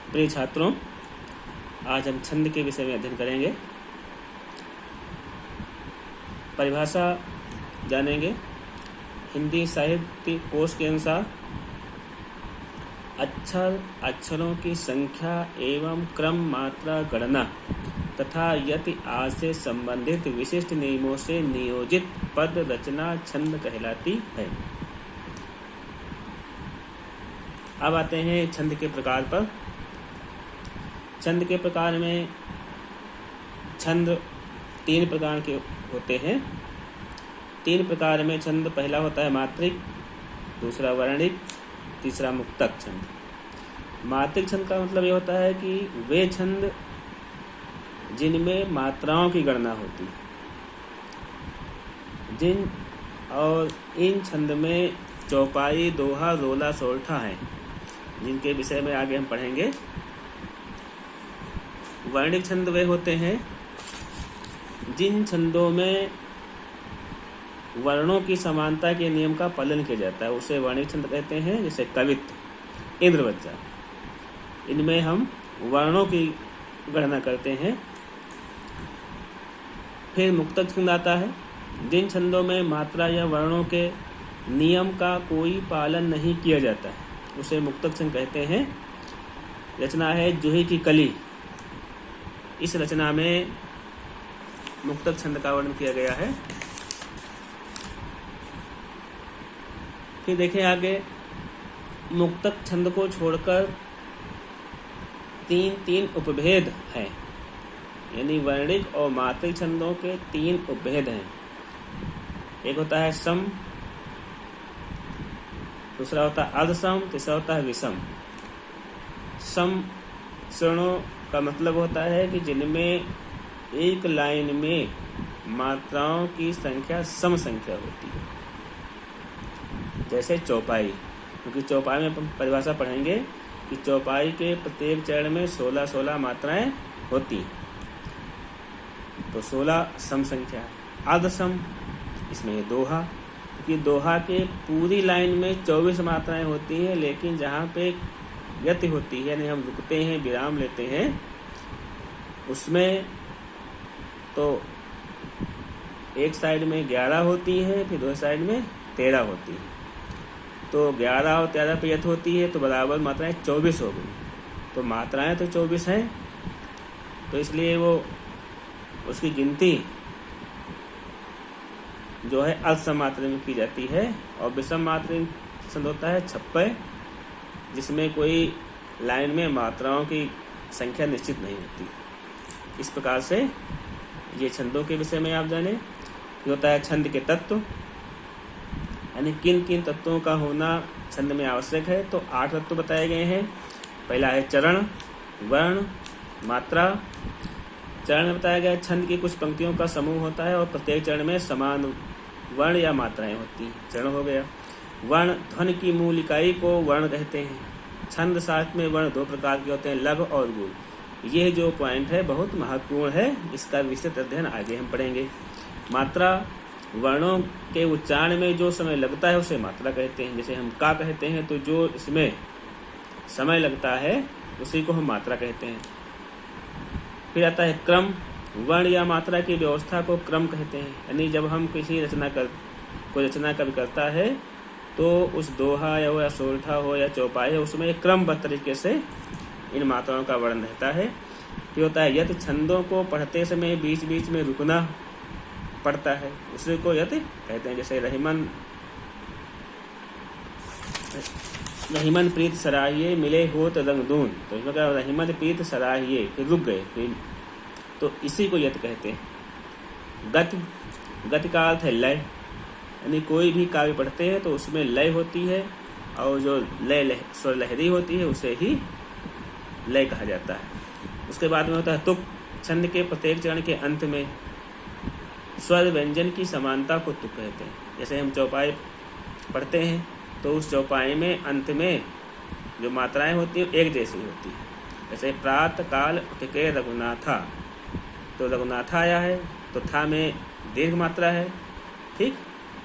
प्रिय छात्रों, आज हम छंद के विषय में अध्ययन करेंगे। परिभाषा जानेंगे। हिंदी साहित्य कोश के अनुसार अक्षर, अक्षरों की संख्या एवं क्रम, मात्रा, गणना तथा यति आदि से संबंधित विशिष्ट नियमों से नियोजित पद रचना छंद कहलाती है। अब आते हैं छंद के प्रकार पर। छंद के प्रकार में छंद 3 प्रकार के होते हैं। 3 प्रकार में छंद, पहला होता है मात्रिक, दूसरा वर्णिक, तीसरा मुक्तक छंद। मात्रिक छंद का मतलब ये होता है कि वे छंद जिनमें मात्राओं की गणना होती है, और इन छंद में चौपाई, दोहा, रोला, सोरठा है, जिनके विषय में आगे हम पढ़ेंगे। वर्णिक छंद वे होते हैं जिन छंदों में वर्णों की समानता के नियम का पालन किया जाता है, उसे वर्णिक छंद कहते हैं। जैसे कवित्व, इंद्रवज्जा, इनमें हम वर्णों की गणना करते हैं। फिर मुक्तक छंद आता है जिन छंदों में मात्रा या वर्णों के नियम का कोई पालन नहीं किया जाता है, उसे मुक्तक छंद कहते हैं। रचना है जूही की कली। इस रचना में मुक्तक छंद का वर्णन किया गया है। फिर देखें आगे, मुक्तक छंद को छोड़कर 3 उपभेद हैं, यानी वर्णिक और मात्रिक छंदों के 3 उपभेद हैं। एक होता है सम, दूसरा होता है अर्धसम, तीसरा होता है विषम। सम श्रेणों का मतलब होता है कि जिनमें एक लाइन में मात्राओं की संख्या सम संख्या होती है। जैसे चौपाई, क्योंकि चौपाई में परिभाषा पढ़ेंगे कि चौपाई के प्रत्येक चरण में 16 मात्राएं होती हैं, तो 16 सम संख्या है। अर्धसम, इसमें दोहा, क्योंकि दोहा के पूरी लाइन में 24 मात्राएं होती हैं, लेकिन जहाँ पे यति होती है, यानी हम रुकते हैं, विराम लेते हैं, उसमें तो एक साइड में 11 होती है, फिर दूसरी साइड में 13 होती है। तो 11 और 13 पे यत होती है, तो बराबर मात्राएं 24 हो गई। तो मात्राएं तो 24 हैं, तो इसलिए वो उसकी गिनती जो है अल्प मात्रा में की जाती है। और विषम मात्रा छंद होता है छप्पय, जिसमें कोई लाइन में मात्राओं की संख्या निश्चित नहीं होती। इस प्रकार से ये छंदों के विषय में आप जाने। ये होता है छंद के तत्व, यानी किन किन तत्वों का होना छंद में आवश्यक है। तो 8 तत्व बताए गए हैं। पहला है चरण, वर्ण, मात्रा। चरण में बताया गया छंद की कुछ पंक्तियों का समूह होता है और प्रत्येक चरण में समान वर्ण या मात्राएं होती हैं, चरण हो गया। वर्ण, ध्वनि की मूल इकाई को वर्ण कहते हैं। छंद शास्त्र में वर्ण 2 प्रकार के होते हैं, लघु और गुण। यह जो पॉइंट है बहुत महत्वपूर्ण है, इसका विस्तृत अध्ययन आगे हम पढ़ेंगे। मात्रा, वर्णों के उच्चारण में जो समय लगता है उसे मात्रा कहते हैं। जैसे हम का कहते हैं, तो जो इसमें समय लगता है उसी को हम मात्रा कहते हैं। फिर आता है क्रम। वर्ण या मात्रा की व्यवस्था को क्रम कहते हैं। यानी जब हम किसी कोई रचना कवि करता है, तो उस दोहा या सोरठा हो या चौपाई है, उसमें एक क्रमबद्ध तरीके से इन मात्राओं का वर्णन रहता है। फिर होता है यति। छंदों को पढ़ते समय बीच बीच में रुकना पड़ता है, उसी को यति कहते हैं। जैसे रहीमन प्रीत सराहिए, मिले होत रंगदून। तो इसमें क्या, रहीमन प्रीत सराहिए, फिर रुक गए, फिर तो इसी को यत कहते हैं। गति का अर्थ है लय, यानी कोई भी काव्य पढ़ते हैं तो उसमें लय होती है, और जो लय स्वर लहरी होती है उसे ही लय कहा जाता है। उसके बाद में होता है तुक। छंद के प्रत्येक चरण के अंत में स्वर व्यंजन की समानता को तुक कहते हैं। जैसे हम चौपाई पढ़ते हैं तो उस चौपाई में अंत में जो मात्राएं होती हैं एक जैसी होती है। जैसे प्रातः काल उठके रघुनाथा, तो रघुनाथा आया है तो था में दीर्घ मात्रा है, ठीक।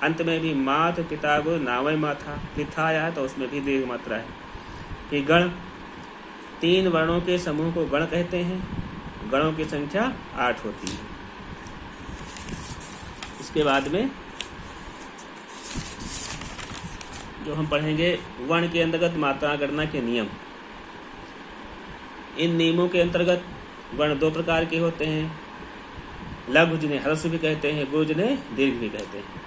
अंत में भी मात पिता गुरु नावय माथा, फिर था आया है तो उसमें भी दीर्घ मात्रा है। फिर गण, 3 वर्णों के समूह को गण कहते हैं। गणों की संख्या 8 होती है। इसके बाद में जो हम पढ़ेंगे वर्ण के अंतर्गत मात्रा गणना के नियम। इन नियमों के अंतर्गत वर्ण 2 प्रकार के होते हैं, लघु जिन्हें ह्रस्व भी कहते हैं, गुरु जिन्हें दीर्घ भी कहते हैं।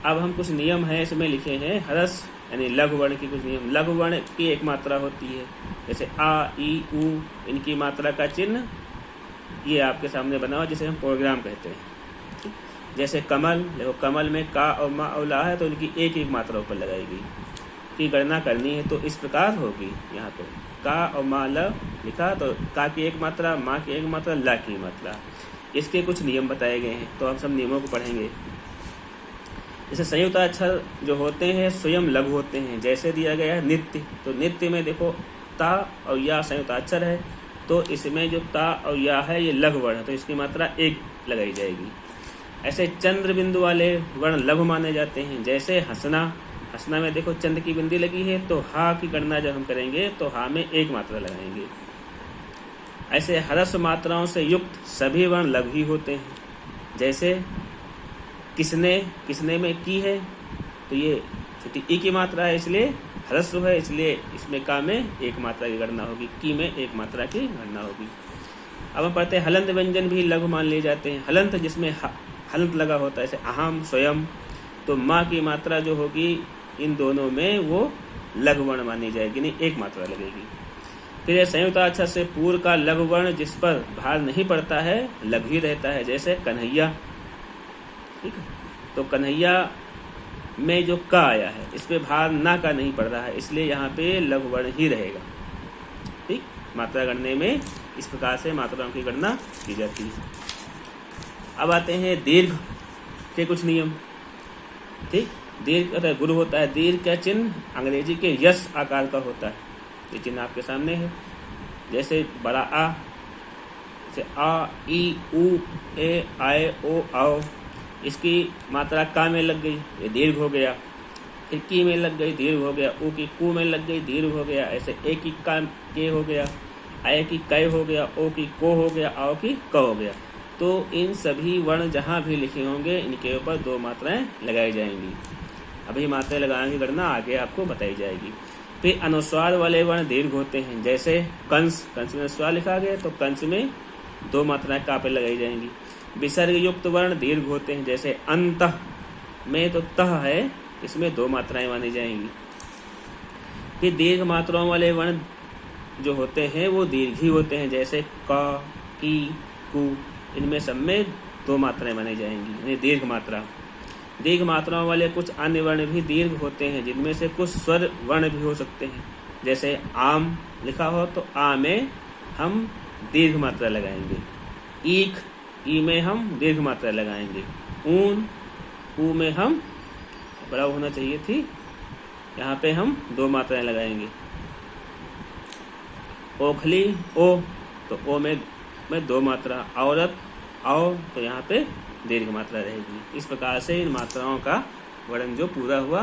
अब हम कुछ नियम हैं इसमें लिखे हैं। ह्रस्व यानी लघु वर्ण की कुछ नियम। लघु वर्ण की एक मात्रा होती है, जैसे आ ई उ, इनकी मात्रा का चिन्ह ये आपके सामने बना हुआ, जिसे हम प्रोग्राम कहते हैं। जैसे कमल, देखो कमल में का और मा और ला है, तो इनकी एक एक मात्रा ऊपर लगाएगी। की गणना करनी है तो इस प्रकार होगी। यहाँ पे का और मा ल लिखा, तो का की एक मात्रा, मा की एक मात्रा, ला की मात्रा। इसके कुछ नियम बताए गए हैं, तो हम सब नियमों को पढ़ेंगे। जैसे संयुक्त अक्षर जो होते हैं स्वयं लघु होते हैं। जैसे दिया गया है नित्य, तो नित्य में देखो ता और या संयुक्त अक्षर है, तो इसमें जो ता और या है ये लघु वर्ण है, तो इसकी मात्रा 1 लगाई जाएगी। ऐसे चंद्र बिंदु वाले वर्ण लघु माने जाते हैं। जैसे हंसना, हंसना में देखो चंद्र की बिंदी लगी है, तो हा की गणना जब हम करेंगे तो हा में 1 मात्रा लगाएंगे। ऐसे ह्रस्व मात्राओं से युक्त सभी वर्ण लघु ही होते हैं। जैसे किसने, किसने में की है, तो ये छोटी ई की मात्रा है, इसलिए ह्रस्व है, इसलिए इसमें का में 1 मात्रा की गणना होगी, की में 1 मात्रा की गणना होगी। अब हम पढ़ते हैं हलंत व्यंजन भी लघु मान लिए जाते हैं। हलंत जिसमें हलंत लगा होता है, जैसे अहम, स्वयं, तो माँ की मात्रा जो होगी इन दोनों में वो लघु वर्ण मानी जाएगी, नहीं 1 मात्रा लगेगी। फिर संयुक्त अक्षर से पूर्व का लघु वर्ण जिस पर भार नहीं पड़ता है लघु ही रहता है। जैसे कन्हैया, ठीक है, तो कन्हैया में जो का आया है इस पे भार ना का नहीं पड़ रहा है, इसलिए यहाँ पे लघु वर्ण ही रहेगा। ठीक, मात्रा गणने में इस प्रकार से मात्राओं की गणना की जाती है। अब आते हैं दीर्घ के कुछ नियम। ठीक, दीर्घ का गुरु होता है। दीर्घ का चिन्ह अंग्रेजी के यस आकार का होता है। ये चिन्ह आपके सामने है। जैसे बड़ा आ, जैसे आ ई उ ए आए ओ आओ, इसकी मात्रा का में लग गई, ये दीर्घ हो गया। फिर की में लग गई, दीर्घ हो गया। उ की कु में लग गई, दीर्घ हो गया। ऐसे ए की का के हो गया, आय की कै हो गया, ओ की को हो गया, आओ की क हो गया। तो इन सभी वर्ण जहाँ भी लिखे होंगे इनके ऊपर 2 मात्राएं लगाई जाएंगी। अभी मात्राएं लगाने की गणना आगे आपको बताई जाएगी। फिर अनुस्वार वाले वर्ण दीर्घ होते हैं। जैसे कंस, कंस में अनुस्वार लिखा गया तो कंस में 2 मात्राएं का पे लगाई जाएंगी। विसर्ग युक्त वर्ण दीर्घ होते हैं। जैसे अंतः में तो तह है, इसमें 2 मात्राएं मानी जाएंगी। फिर दीर्घ मात्राओं वाले वर्ण जो होते हैं वो दीर्घ ही होते हैं। जैसे क, की, कु, इनमें सब में 2 मात्राएं मानी जाएंगी, यानी दीर्घ मात्रा। दीर्घ मात्राओं वाले कुछ अन्य वर्ण भी दीर्घ होते हैं, जिनमें से कुछ स्वर वर्ण भी हो सकते हैं। जैसे आम लिखा हो तो आ में हम दीर्घ मात्रा लगाएंगे। ईख, ई में हम दीर्घ मात्रा लगाएंगे। ऊन, ऊ में हम बड़ा होना चाहिए थी, यहाँ पे हम 2 मात्राएं लगाएंगे। ओखली, ओ, तो ओ में 2 मात्रा। औरत, आओ, तो यहाँ पे दीर्घ मात्रा रहेगी। इस प्रकार से इन मात्राओं का वर्णन जो पूरा हुआ